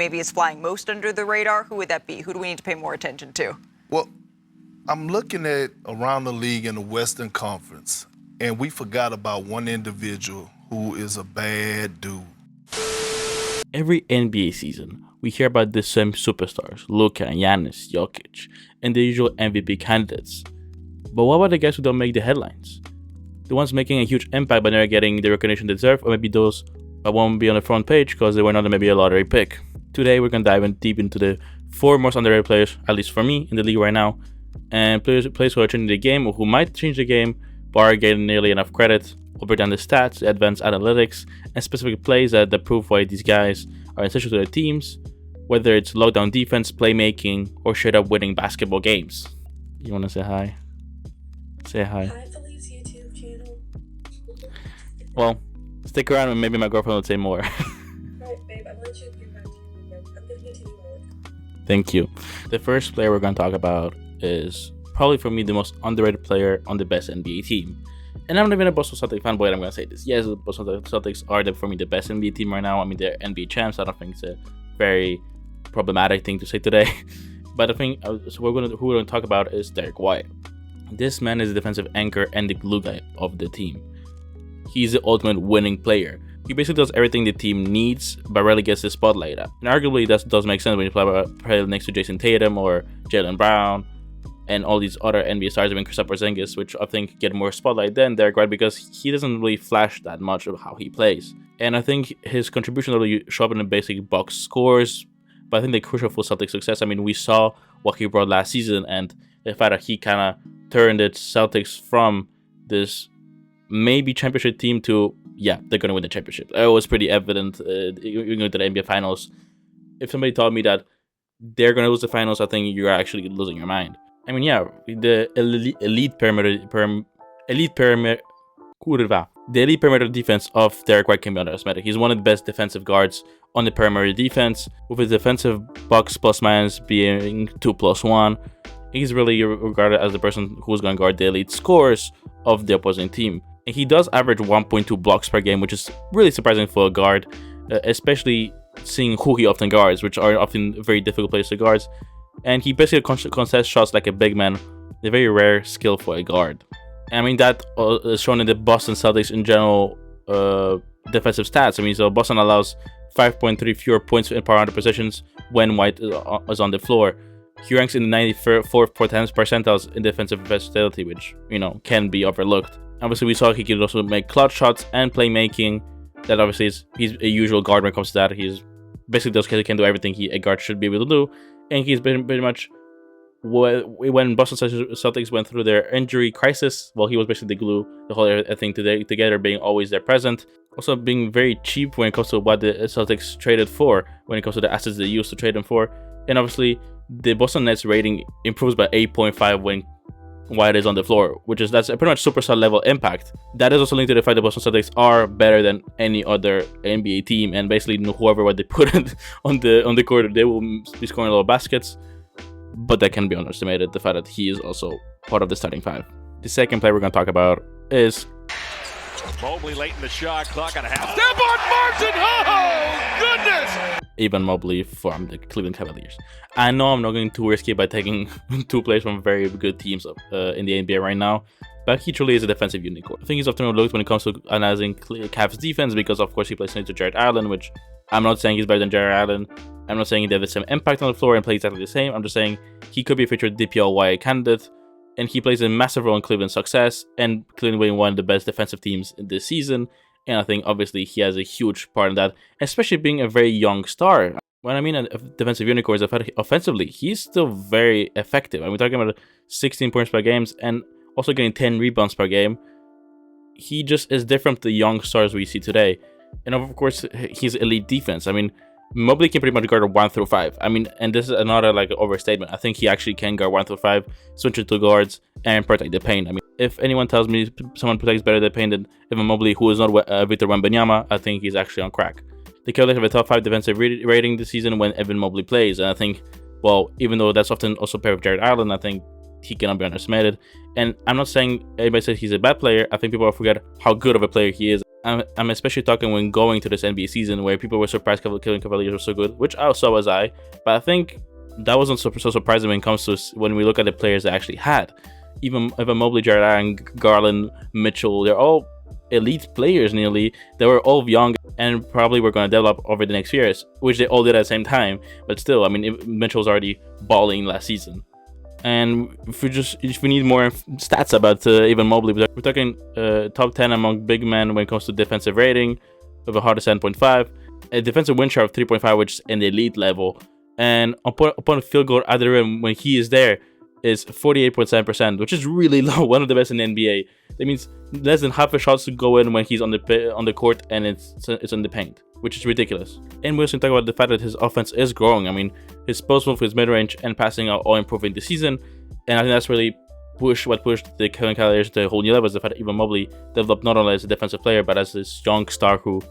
maybe is flying most under the radar? Who would that be? Who do we need to pay more attention to? Well, I'm looking at around the league in the Western Conference, and we forgot about one individual who is a bad dude. Every NBA season, we hear about the same superstars, Luka, Giannis, Jokic, and the usual MVP candidates. But what about the guys who don't make the headlines? The ones making a huge impact but never getting the recognition they deserve, or maybe those that won't be on the front page because they were not maybe a lottery pick. Today, we're going to dive in deep into the 4 most underrated players, at least for me, in the league right now, and players who are changing the game or who might change the game but are getting nearly enough credit. We'll break down the stats, advanced analytics, and specific plays that prove why these guys are essential to their teams, whether it's lockdown defense, playmaking, or straight up winning basketball games. You want to say hi? Say hi. Hi, Feli's YouTube channel. Well, stick around and maybe my girlfriend will say more. Alright, babe, I'm gonna let you get back to you. I'm gonna continue on. Thank you. The first player we're going to talk about is probably for me the most underrated player on the best NBA team. And I'm not even a Boston Celtics fanboy, I'm going to say this. Yes, the Boston Celtics are for me the best NBA team right now. I mean, they're NBA champs. I don't think it's a very problematic thing to say today. But I think who we're going to talk about is Derek White. This man is the defensive anchor and the glue guy of the team. He's the ultimate winning player. He basically does everything the team needs, but rarely gets the spotlight at. And arguably, that does make sense when you play next to Jason Tatum or Jaylen Brown and all these other NBA stars, even Kristaps Porzingis, which I think get more spotlight than Derek White because he doesn't really flash that much of how he plays. And I think his contribution really show up in the basic box scores, but I think they're crucial for Celtics success. I mean, we saw what he brought last season, and the fact that he kind of turned the Celtics from this maybe championship team to, yeah, they're going to win the championship. It was pretty evident going to the NBA Finals. If somebody told me that they're going to lose the Finals, I think you're actually losing your mind. I mean, yeah, the elite perimeter defense of Derek White can be underestimated. He's one of the best defensive guards on the perimeter defense, with his defensive box plus minus being 2+1. He's really regarded as the person who's going to guard the elite scores of the opposing team. And he does average 1.2 blocks per game, which is really surprising for a guard, especially seeing who he often guards, which are often very difficult players to guard. And he basically contests shots like a big man, a very rare skill for a guard. I mean, that is shown in the Boston Celtics in general defensive stats. I mean, so Boston allows 5.3 fewer points per 100 possessions when White is on the floor. He ranks in the 94th percentiles in defensive versatility, which, can be overlooked. Obviously, we saw he could also make clutch shots and playmaking. That obviously he's a usual guard when it comes to that. He's basically those guys can do everything a guard should be able to do. And he's been pretty much, when Boston Celtics went through their injury crisis, well, he was basically the glue, the whole thing together, being always there present. Also being very cheap when it comes to what the Celtics traded for, when it comes to the assets they used to trade them for. And obviously, the Boston Nets rating improves by 8.5 when White is on the floor, that's a pretty much superstar level impact. That is also linked to the fact that Boston Celtics are better than any other NBA team, and basically what they put on the court, they will be scoring a lot of baskets. But that can be underestimated, the fact that he is also part of the starting 5. The second player we're going to talk about is Mobley late in the shot clock and a half. Step on Martin! Oh, goodness! Evan Mobley from the Cleveland Cavaliers. I know I'm not going too risky by taking 2 players from very good teams in the NBA right now, but he truly is a defensive unicorn. I think he's often overlooked when it comes to analyzing Cavs defense because, of course, he plays next to Jared Allen, which I'm not saying he's better than Jared Allen. I'm not saying they have the same impact on the floor and play exactly the same. I'm just saying he could be a future DPOY candidate, and he plays a massive role in Cleveland's success and Cleveland being one of the best defensive teams in this season. And I think obviously he has a huge part in that, especially being a very young star. When I mean a defensive unicorn is offensively, he's still very effective. I mean, we're talking about 16 points per game and also getting 10 rebounds per game. He just is different to the young stars we see today. And of course, his elite defense. I mean, Mobley can pretty much guard 1 through 5. I mean, and this is another overstatement. I think he actually can guard 1 through 5, switch to 2 guards, and protect the paint. I mean, if anyone tells me someone protects better the paint than Evan Mobley, who is not Victor Wembanyama, I think he's actually on crack. The Cavaliers have a top 5 defensive rating this season when Evan Mobley plays, and I think, well, even though that's often also paired with Jared Allen, I think he cannot be underestimated. And I'm not saying anybody says he's a bad player. I think people forget how good of a player he is. I'm especially talking when going to this NBA season where people were surprised Cleveland Cavaliers were so good, which so was I. But I think that wasn't so surprising when it comes to when we look at the players they actually had. Even Mobley, Jared Allen, Garland, Mitchell, they're all elite players nearly. They were all young and probably were going to develop over the next years, which they all did at the same time. But still, I mean, Mitchell was already balling last season. And if we need more stats about even Mobley, we're talking top 10 among big men when it comes to defensive rating, with a hard 7.5, a defensive win share of 3.5, which is an elite level, and upon field goal at the rim when he is there is 48.7%, which is really low, one of the best in the NBA. That means less than half the shots to go in when he's on the court and it's in the paint, which is ridiculous. And we also talk about the fact that his offense is growing. I mean, his post move, his mid-range, and passing are all improving this season, and I think that's really what pushed the Cleveland Cavaliers to a whole new level. Is the fact that even Mobley developed not only as a defensive player but as this young star who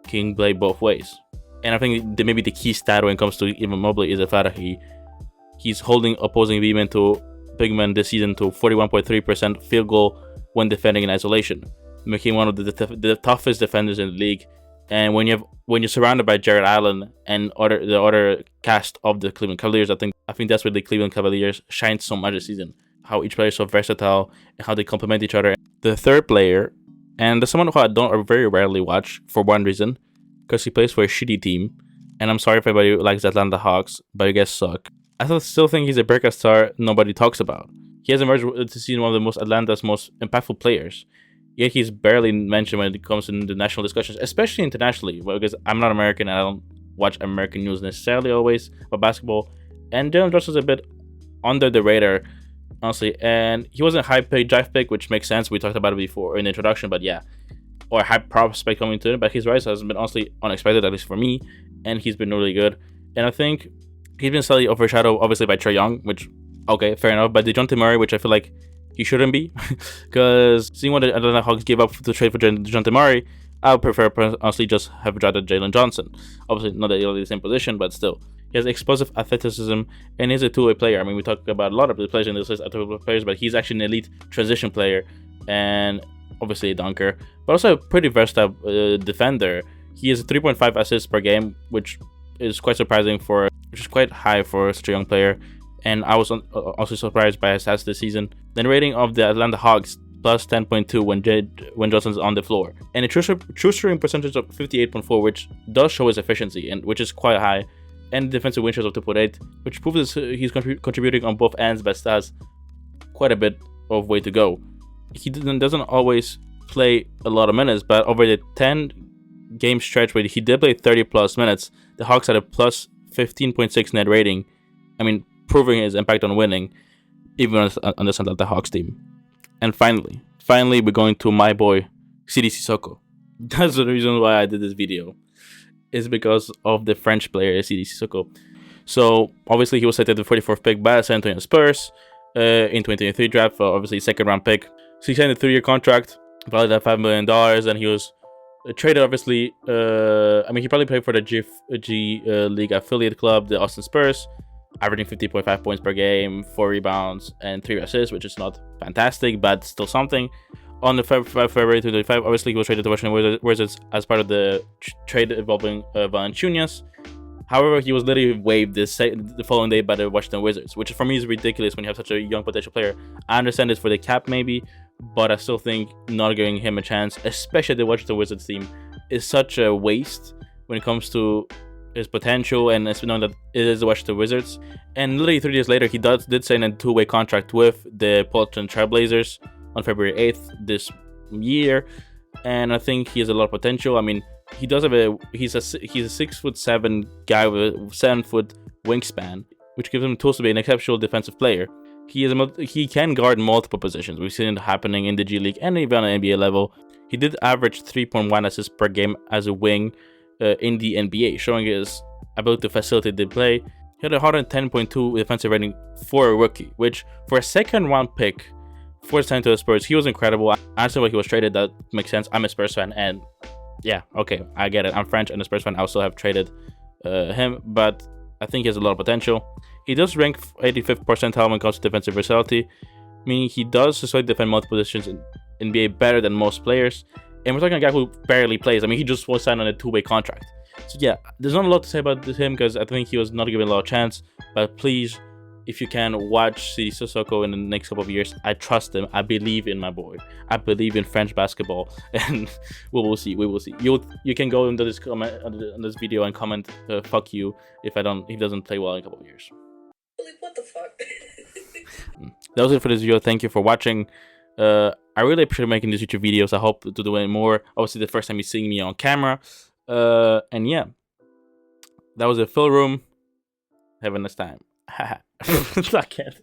can play both ways. And I think maybe the key stat when it comes to even Mobley is the fact that he's holding opposing big men this season to 41.3% field goal when defending in isolation, making one of the toughest defenders in the league. And when you're surrounded by Jared Allen and the other cast of the Cleveland Cavaliers, I think that's where the Cleveland Cavaliers shine so much this season. How each player is so versatile and how they complement each other. The third player, and there's someone who I don't very rarely watch for one reason, because he plays for a shitty team. And I'm sorry if anybody likes the Atlanta Hawks, but you guys suck. I still think he's a breakout star nobody talks about. He has emerged to see one of Atlanta's most impactful players. Yet he's barely mentioned when it comes to the national discussions, especially internationally, because I'm not American and I don't watch American news necessarily always about basketball. And Jalen Johnson's a bit under the radar, honestly. And he wasn't a high-paid draft pick, which makes sense. We talked about it before in the introduction, but yeah. Or a high prospect coming to it, but his rise has been honestly unexpected, at least for me. And he's been really good. And I think he's been slightly overshadowed, obviously, by Trae Young, which, okay, fair enough. But DeJounte Murray, which I feel like he shouldn't be, because seeing what the Atlanta Hawks gave up to trade for DeJounte Murray, I would prefer, honestly, just have drafted Jalen Johnson. Obviously, not the same position, but still. He has explosive athleticism and he's a two-way player. I mean, we talk about a lot of the players in this list are two-way players, but he's actually an elite transition player and obviously a dunker, but also a pretty versatile defender. He has 3.5 assists per game, which is quite surprising which is quite high for such a young player. And I was also surprised by his stats this season. The rating of the Atlanta Hawks plus 10.2 when Johnson's on the floor, and a true shooting percentage of 58.4, which does show his efficiency and which is quite high, and defensive win shares of 2.8, which proves he's contributing on both ends, but still has quite a bit of way to go. He doesn't always play a lot of minutes, but over the 10-game stretch where he did play 30 plus minutes, the Hawks had a plus 15.6 net rating. I mean, proving his impact on winning, even on the Atlanta Hawks team. And finally, we're going to my boy, CDC Sissoko. That's the reason why I did this video. Is because of the French player, CDC Sissoko. So, obviously, he was selected the 44th pick by San Antonio Spurs in 2023 draft, for obviously second round pick. So, he signed a 3-year contract, valued at $5 million, and he was traded, obviously. I mean, he probably played for the G League affiliate club, the Austin Spurs, averaging 50.5 points per game, 4 rebounds, and 3 assists, which is not fantastic, but still something. On the February 2025, obviously, he was traded to Washington Wizards as part of the trade involving Valanciunas. However, he was literally waived the following day by the Washington Wizards, which for me is ridiculous when you have such a young potential player. I understand it's for the cap maybe, but I still think not giving him a chance, especially the Washington Wizards team, is such a waste when it comes to his potential, and it's known that it is the Washington Wizards. And literally 3 years later, he did sign a 2-way contract with the Portland Trailblazers on February 8th this year, and I think he has a lot of potential. I mean, he's a 6'7" guy with a 7-foot wingspan, which gives him tools to be an exceptional defensive player. He can guard multiple positions. We've seen it happening in the G League and even on the NBA level. He did average 3.1 assists per game as a wing in the NBA, showing his ability to facilitate the play. He had a 110.2 defensive rating for a rookie, which for a second round pick for San Antonio Spurs, he was incredible. I understand why he was traded. That makes sense. I'm a Spurs fan, and yeah, okay, I get it. I'm French and a Spurs fan. I also have traded him, but I think he has a lot of potential. He does rank 85th percentile when it comes to defensive versatility, meaning he does successfully defend multiple positions in NBA better than most players, And we're talking a guy who barely plays. I mean, he just was signed on a 2-way contract. So yeah, there's not a lot to say about him because I think he was not given a lot of chance. But please, if you can, watch Sidi Sissoko in the next couple of years. I trust him. I believe in my boy. I believe in French basketball, and we will see. We will see. You can go into this comment on this video and comment, "Fuck you" if he doesn't play well in a couple of years. Like, what the fuck? That was it for this video. Thank you for watching. I really appreciate making these YouTube videos. I hope to do it more. Obviously, the first time you're seeing me on camera. And yeah, that was a Phil room. Have a nice time. I can't.